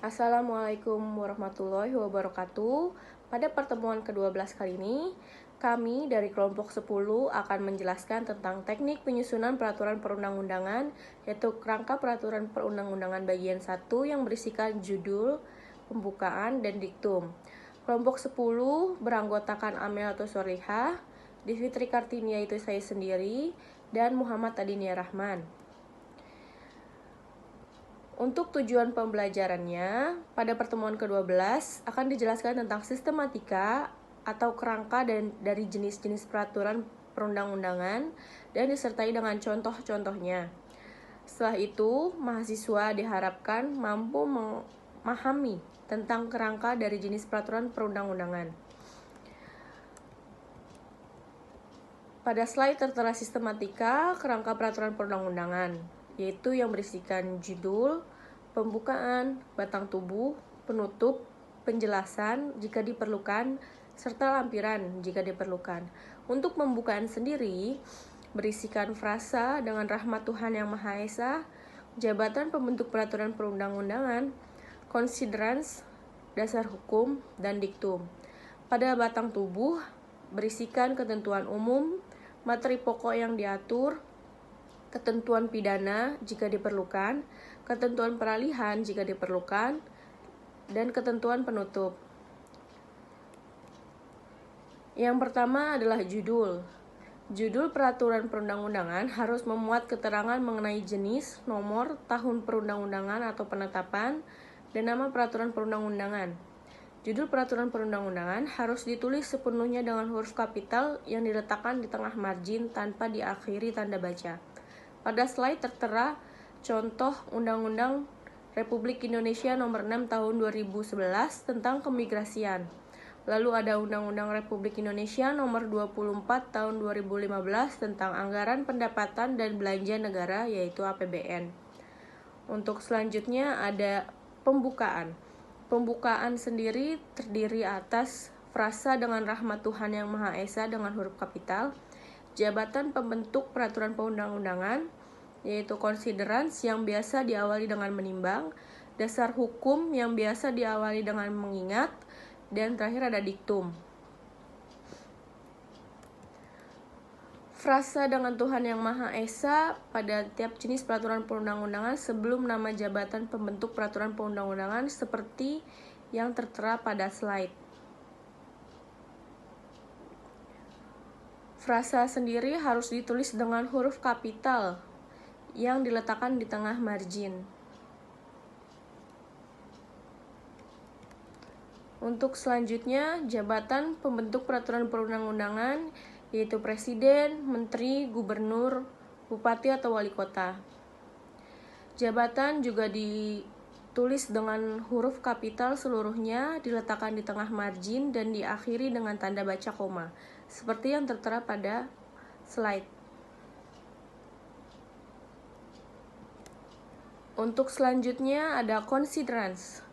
Assalamualaikum warahmatullahi wabarakatuh. Pada pertemuan ke-12 kali ini, kami dari kelompok 10 akan menjelaskan tentang teknik penyusunan peraturan perundang-undangan, yaitu kerangka peraturan perundang-undangan bagian 1 yang berisikan judul, pembukaan, dan diktum. Kelompok 10 beranggotakan Amel atau Solihah, Divitri Kartini yaitu saya sendiri, dan Muhammad Adinia Rahman. Untuk tujuan pembelajarannya, pada pertemuan ke-12 akan dijelaskan tentang sistematika atau kerangka dari jenis-jenis peraturan perundang-undangan dan disertai dengan contoh-contohnya. Setelah itu, mahasiswa diharapkan mampu memahami tentang kerangka dari jenis peraturan perundang-undangan. Pada slide tertera sistematika kerangka peraturan perundang-undangan, yaitu yang berisikan judul, pembukaan, batang tubuh, penutup, penjelasan jika diperlukan, serta lampiran jika diperlukan. Untuk pembukaan sendiri, berisikan frasa dengan rahmat Tuhan Yang Maha Esa, jabatan pembentuk peraturan perundang-undangan, considerance, dasar hukum, dan diktum. Pada batang tubuh, berisikan ketentuan umum, materi pokok yang diatur, ketentuan pidana jika diperlukan, ketentuan peralihan jika diperlukan, dan ketentuan penutup. Yang pertama adalah judul. Judul peraturan perundang-undangan harus memuat keterangan mengenai jenis, nomor, tahun perundang-undangan atau penetapan, dan nama peraturan perundang-undangan. Judul peraturan perundang-undangan harus ditulis sepenuhnya dengan huruf kapital yang diletakkan di tengah margin tanpa diakhiri tanda baca. Pada slide tertera contoh Undang-Undang Republik Indonesia Nomor 6 Tahun 2011 tentang Kemigrasian. Lalu ada Undang-Undang Republik Indonesia Nomor 24 Tahun 2015 tentang Anggaran Pendapatan dan Belanja Negara, yaitu APBN. Untuk selanjutnya ada pembukaan. Pembukaan sendiri terdiri atas frasa dengan rahmat Tuhan Yang Maha Esa dengan huruf kapital, jabatan pembentuk peraturan perundang-undangan, yaitu considerance yang biasa diawali dengan menimbang, dasar hukum yang biasa diawali dengan mengingat, dan terakhir ada diktum. Frasa dengan Tuhan Yang Maha Esa pada tiap jenis peraturan perundang-undangan sebelum nama jabatan pembentuk peraturan perundang-undangan seperti yang tertera pada slide. Frasa sendiri harus ditulis dengan huruf kapital yang diletakkan di tengah margin. Untuk selanjutnya, jabatan pembentuk peraturan perundang-undangan yaitu presiden, menteri, gubernur, bupati atau wali kota. Jabatan juga ditulis dengan huruf kapital seluruhnya, diletakkan di tengah margin dan diakhiri dengan tanda baca koma, seperti yang tertera pada slide. Untuk selanjutnya ada considerance.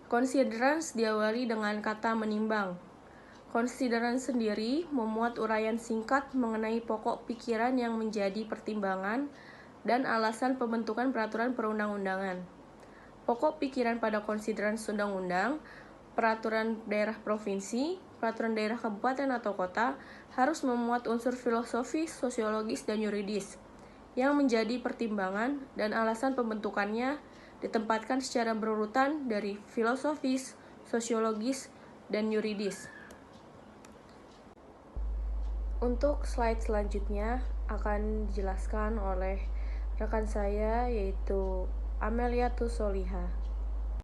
Considerance diawali dengan kata menimbang. Considerance sendiri memuat uraian singkat mengenai pokok pikiran yang menjadi pertimbangan dan alasan pembentukan peraturan perundang-undangan. Pokok pikiran pada considerance undang-undang, peraturan daerah provinsi, peraturan daerah kabupaten atau kota harus memuat unsur filosofis, sosiologis, dan yuridis yang menjadi pertimbangan dan alasan pembentukannya ditempatkan secara berurutan dari filosofis, sosiologis, dan yuridis. Untuk slide selanjutnya akan dijelaskan oleh rekan saya yaitu Amelia Solihah.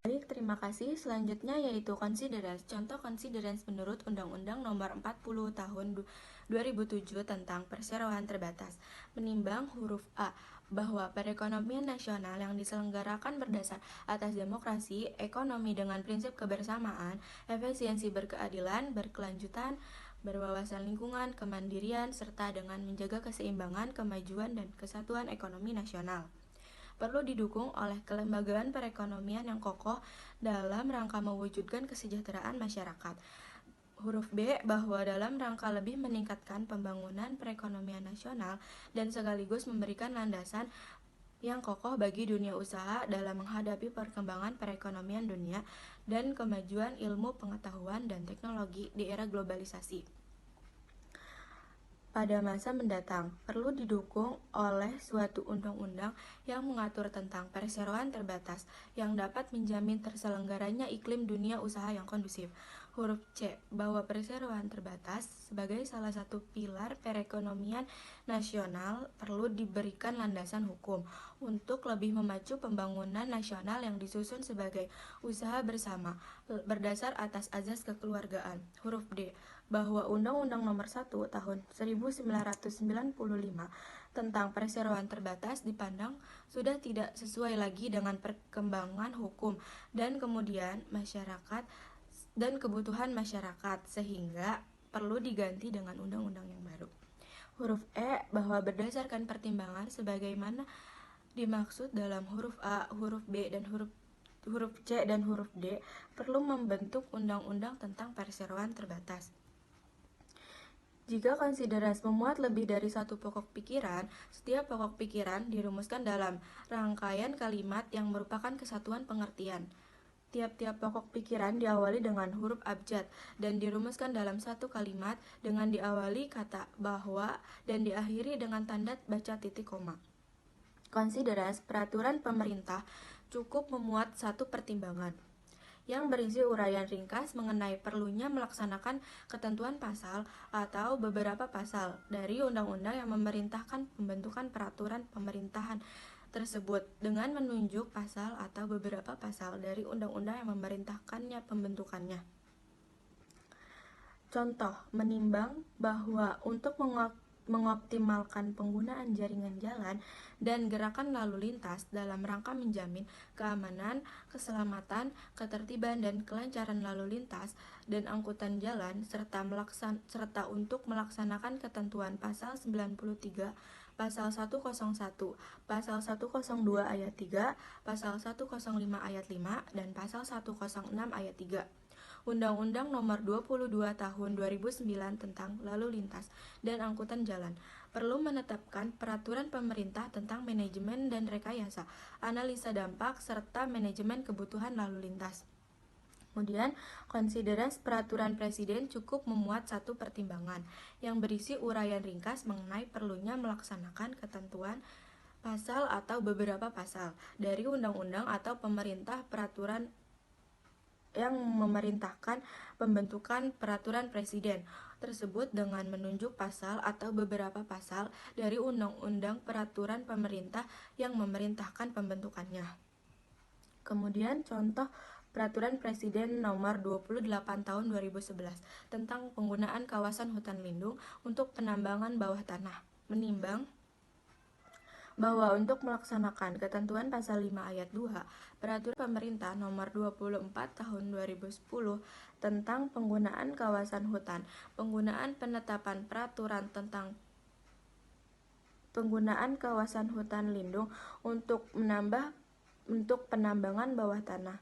Baik, terima kasih. Selanjutnya yaitu considerance. Contoh considerance menurut Undang-Undang Nomor 40 Tahun 2007 tentang Perseroan Terbatas. Menimbang huruf A bahwa perekonomian nasional yang diselenggarakan berdasar atas demokrasi, ekonomi dengan prinsip kebersamaan, efisiensi berkeadilan, berkelanjutan, berwawasan lingkungan, kemandirian, serta dengan menjaga keseimbangan, kemajuan, dan kesatuan ekonomi nasional. Perlu didukung oleh kelembagaan perekonomian yang kokoh dalam rangka mewujudkan kesejahteraan masyarakat. Huruf B bahwa dalam rangka lebih meningkatkan pembangunan perekonomian nasional dan sekaligus memberikan landasan yang kokoh bagi dunia usaha dalam menghadapi perkembangan perekonomian dunia dan kemajuan ilmu pengetahuan dan teknologi di era globalisasi. Pada masa mendatang, perlu didukung oleh suatu undang-undang yang mengatur tentang perseroan terbatas yang dapat menjamin terselenggaranya iklim dunia usaha yang kondusif. Huruf C, bahwa perseroan terbatas sebagai salah satu pilar perekonomian nasional perlu diberikan landasan hukum untuk lebih memacu pembangunan nasional yang disusun sebagai usaha bersama berdasar atas azas kekeluargaan. Huruf D, bahwa Undang-Undang Nomor 1 Tahun 1995 tentang perseroan terbatas dipandang sudah tidak sesuai lagi dengan perkembangan hukum dan kemudian masyarakat dan kebutuhan masyarakat sehingga perlu diganti dengan undang-undang yang baru. Huruf E, bahwa berdasarkan pertimbangan sebagaimana dimaksud dalam huruf A, huruf B dan huruf C dan huruf D perlu membentuk undang-undang tentang perseroan terbatas. Jika konsiderasi memuat lebih dari satu pokok pikiran, setiap pokok pikiran dirumuskan dalam rangkaian kalimat yang merupakan kesatuan pengertian. Tiap-tiap pokok pikiran diawali dengan huruf abjad dan dirumuskan dalam satu kalimat dengan diawali kata bahwa dan diakhiri dengan tanda baca titik koma. Konsiderasi peraturan pemerintah cukup memuat satu pertimbangan yang berisi uraian ringkas mengenai perlunya melaksanakan ketentuan pasal atau beberapa pasal dari undang-undang yang memerintahkan pembentukan peraturan pemerintahan tersebut dengan menunjuk pasal atau beberapa pasal dari undang-undang yang memerintahkannya pembentukannya. Contoh, menimbang bahwa untuk mengoptimalkan penggunaan jaringan jalan dan gerakan lalu lintas dalam rangka menjamin keamanan, keselamatan, ketertiban dan kelancaran lalu lintas dan angkutan jalan serta untuk melaksanakan ketentuan pasal 93, pasal 101, pasal 102 ayat 3, pasal 105 ayat 5 dan pasal 106 ayat 3. Undang-Undang Nomor 22 Tahun 2009 tentang Lalu Lintas dan Angkutan Jalan perlu menetapkan peraturan pemerintah tentang manajemen dan rekayasa, analisa dampak, serta manajemen kebutuhan lalu lintas. Kemudian, konsiderasi peraturan presiden cukup memuat satu pertimbangan yang berisi uraian ringkas mengenai perlunya melaksanakan ketentuan pasal atau beberapa pasal dari undang-undang atau pemerintah peraturan yang memerintahkan pembentukan peraturan presiden tersebut dengan menunjuk pasal atau beberapa pasal dari undang-undang peraturan pemerintah yang memerintahkan pembentukannya. Kemudian contoh Peraturan Presiden Nomor 28 Tahun 2011 tentang penggunaan kawasan hutan lindung untuk penambangan bawah tanah, menimbang bahwa untuk melaksanakan ketentuan pasal 5 ayat 2 Peraturan Pemerintah Nomor 24 Tahun 2010 tentang penggunaan kawasan hutan, penggunaan penetapan peraturan tentang penggunaan kawasan hutan lindung untuk penambangan bawah tanah.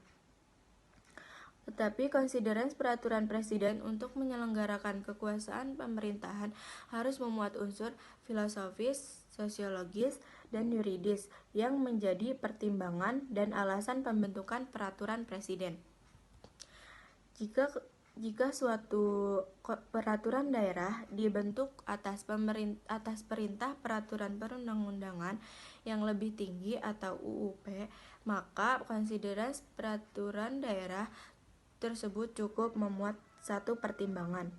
Tetapi konsiderasi peraturan presiden untuk menyelenggarakan kekuasaan pemerintahan harus memuat unsur filosofis, sosiologis, dan yuridis yang menjadi pertimbangan dan alasan pembentukan peraturan presiden. Jika suatu peraturan daerah dibentuk atas perintah peraturan perundang-undangan yang lebih tinggi atau UUP, maka konsiderasi peraturan daerah tersebut cukup memuat satu pertimbangan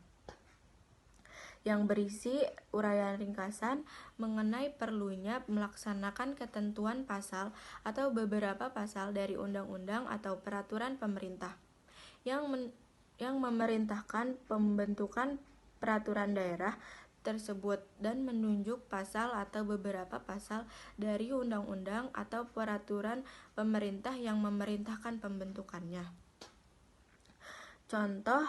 yang berisi uraian ringkasan mengenai perlunya melaksanakan ketentuan pasal atau beberapa pasal dari undang-undang atau peraturan pemerintah yang memerintahkan pembentukan peraturan daerah tersebut dan menunjuk pasal atau beberapa pasal dari undang-undang atau peraturan pemerintah yang memerintahkan pembentukannya. Contoh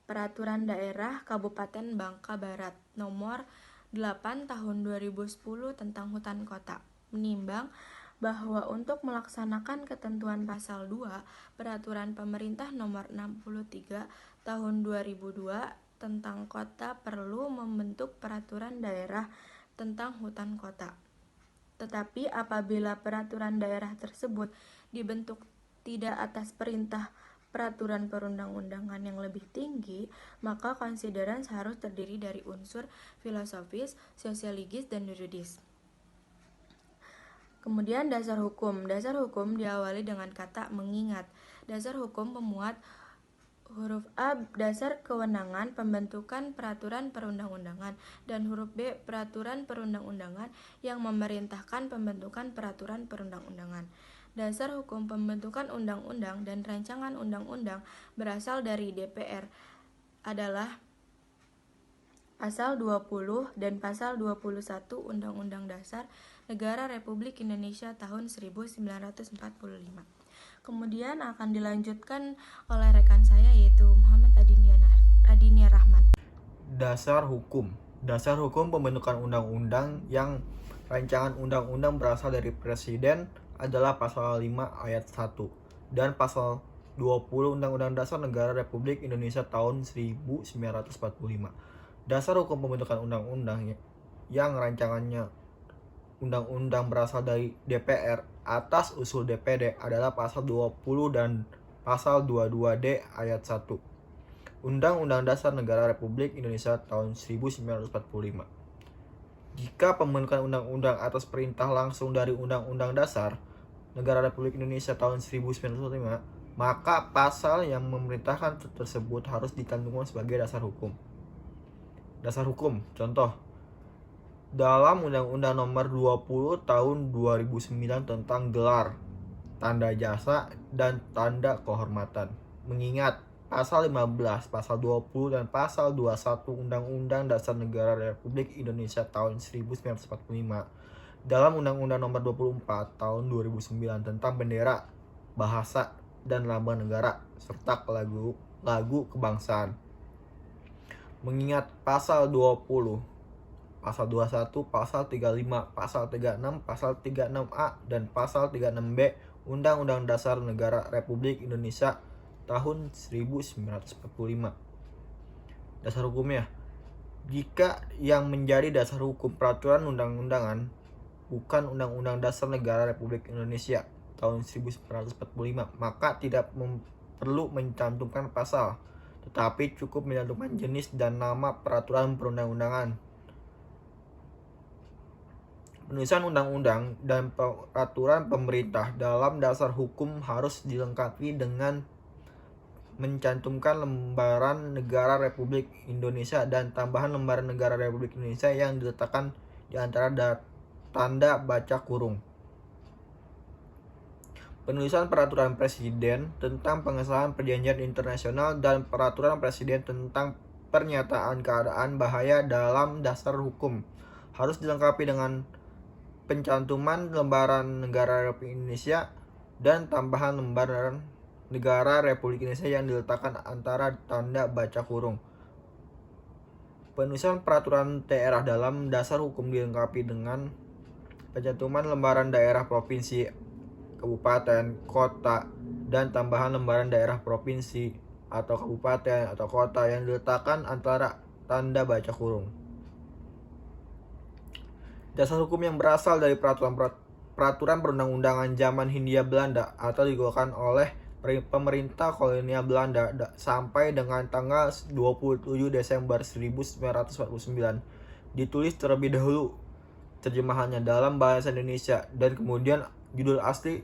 Peraturan Daerah Kabupaten Bangka Barat Nomor 8 Tahun 2010 tentang Hutan Kota, menimbang bahwa untuk melaksanakan ketentuan pasal 2 Peraturan Pemerintah Nomor 63 Tahun 2002 tentang kota perlu membentuk peraturan daerah tentang hutan kota. Tetapi apabila peraturan daerah tersebut dibentuk tidak atas perintah peraturan perundang-undangan yang lebih tinggi, maka considerance harus terdiri dari unsur filosofis, sosiologis, dan yuridis. Kemudian dasar hukum. Dasar hukum diawali dengan kata mengingat. Dasar hukum memuat huruf A dasar kewenangan pembentukan peraturan perundang-undangan dan huruf B peraturan perundang-undangan yang memerintahkan pembentukan peraturan perundang-undangan. Dasar hukum pembentukan undang-undang dan rancangan undang-undang berasal dari DPR adalah Pasal 20 dan Pasal 21 Undang-Undang Dasar Negara Republik Indonesia tahun 1945. Kemudian akan dilanjutkan oleh rekan saya yaitu Muhammad Adinia Rahman. Dasar hukum. Dasar hukum pembentukan undang-undang yang rancangan undang-undang berasal dari Presiden adalah Pasal 5 Ayat 1 dan Pasal 20 Undang-Undang Dasar Negara Republik Indonesia tahun 1945. Dasar hukum pembentukan undang-undang yang rancangannya undang-undang berasal dari DPR atas usul DPD adalah Pasal 20 dan Pasal 22D Ayat 1 Undang-Undang Dasar Negara Republik Indonesia tahun 1945. Jika pembentukan undang-undang atas perintah langsung dari Undang-Undang Dasar Negara Republik Indonesia tahun 1945, maka pasal yang memerintahkan tersebut harus dicantumkan sebagai dasar hukum. Dasar hukum, contoh. Dalam Undang-Undang Nomor 20 Tahun 2009 tentang gelar, tanda jasa, dan tanda kehormatan. Mengingat Pasal 15, Pasal 20, dan Pasal 21 Undang-Undang Dasar Negara Republik Indonesia tahun 1945 dalam Undang-Undang Nomor 24 Tahun 2009 tentang bendera, bahasa, dan lambang negara, serta lagu kebangsaan. Mengingat Pasal 20, Pasal 21, Pasal 35, Pasal 36, Pasal 36A, dan Pasal 36B Undang-Undang Dasar Negara Republik Indonesia tahun 1945. Dasar hukumnya. Jika yang menjadi dasar hukum peraturan undang-undangan bukan Undang-Undang Dasar Negara Republik Indonesia tahun 1945, maka tidak perlu mencantumkan pasal, tetapi cukup mencantumkan jenis dan nama peraturan perundang-undangan. Penulisan undang-undang dan peraturan pemerintah dalam dasar hukum harus dilengkapi dengan mencantumkan lembaran negara Republik Indonesia dan tambahan lembaran negara Republik Indonesia yang diletakkan di antara tanda baca kurung. Penulisan peraturan presiden tentang pengesahan perjanjian internasional dan peraturan presiden tentang pernyataan keadaan bahaya dalam dasar hukum harus dilengkapi dengan pencantuman lembaran negara Republik Indonesia dan tambahan lembaran negara Republik Indonesia yang diletakkan antara tanda baca kurung. Penulisan peraturan daerah dalam dasar hukum dilengkapi dengan pencantuman lembaran daerah provinsi, kabupaten, kota, dan tambahan lembaran daerah provinsi atau kabupaten atau kota yang diletakkan antara tanda baca kurung. Dasar hukum yang berasal dari peraturan perundang-undangan zaman Hindia Belanda atau dikeluarkan oleh pemerintah kolonial Belanda sampai dengan tanggal 27 Desember 1949 ditulis terlebih dahulu terjemahannya dalam bahasa Indonesia dan kemudian judul asli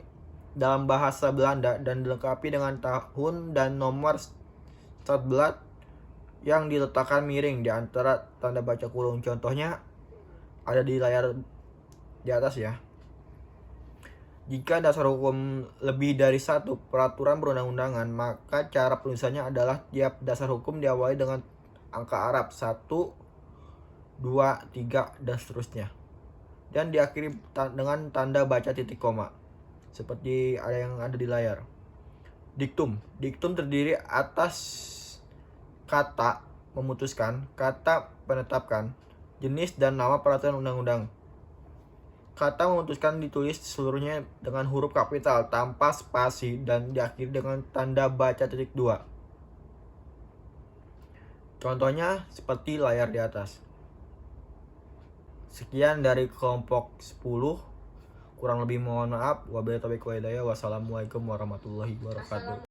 dalam bahasa Belanda dan dilengkapi dengan tahun dan nomor stadblad yang diletakkan miring di antara tanda baca kurung. Contohnya ada di layar di atas ya. Jika dasar hukum lebih dari satu peraturan perundang-undangan, maka cara penulisannya adalah tiap dasar hukum diawali dengan angka Arab 1, 2, 3, dan seterusnya. Dan diakhiri dengan tanda baca titik koma. Seperti yang ada di layar. Diktum. Diktum terdiri atas kata memutuskan, kata menetapkan, jenis dan nama peraturan undang-undang. Kata memutuskan ditulis seluruhnya dengan huruf kapital tanpa spasi dan diakhiri dengan tanda baca titik 2. Contohnya seperti layar di atas. Sekian dari kelompok 10. Kurang lebih mohon maaf. Wabillahi taufiq wal hidayah. Wassalamualaikum warahmatullahi wabarakatuh.